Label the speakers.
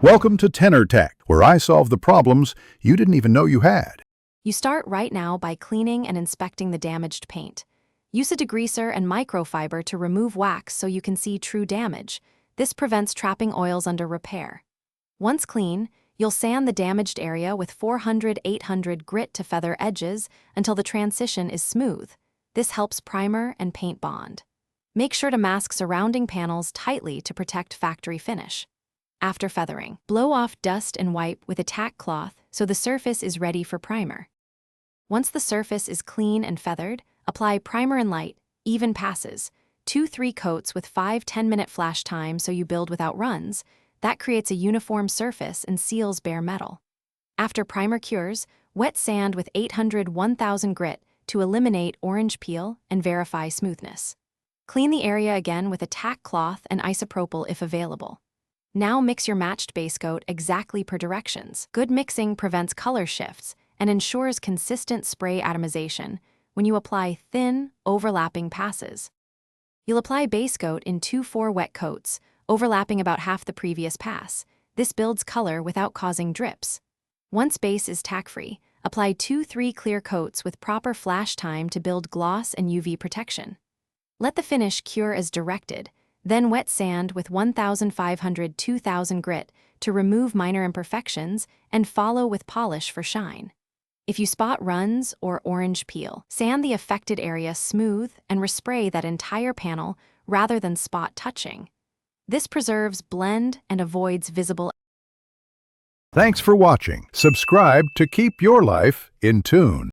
Speaker 1: Welcome to Tenor Tech, where I solve the problems you didn't even know you had.
Speaker 2: You start right now by cleaning and inspecting the damaged paint. Use a degreaser and microfiber to remove wax so you can see true damage. This prevents trapping oils under repair. Once clean, you'll sand the damaged area with 400-800 grit to feather edges until the transition is smooth. This helps primer and paint bond. Make sure to mask surrounding panels tightly to protect factory finish. After feathering, blow off dust and wipe with a tack cloth so the surface is ready for primer. Once the surface is clean and feathered, apply primer and light, even passes, 2-3 coats with 5-10 minute flash time so you build without runs. That creates a uniform surface and seals bare metal. After primer cures, wet sand with 800-1000 grit to eliminate orange peel and verify smoothness. Clean the area again with a tack cloth and isopropyl if available. Now mix your matched base coat exactly per directions. Good mixing prevents color shifts and ensures consistent spray atomization when you apply thin, overlapping passes. You'll apply base coat in 2-4 wet coats, overlapping about half the previous pass. This builds color without causing drips. Once base is tack-free, apply 2-3 clear coats with proper flash time to build gloss and UV protection. Let the finish cure as directed. Then wet sand with 1,500-2,000 grit to remove minor imperfections and follow with polish for shine. If you spot runs or orange peel, sand the affected area smooth and respray that entire panel rather than spot touching. This preserves blend and avoids visible.
Speaker 1: Thanks for watching. Subscribe to keep your life in tune.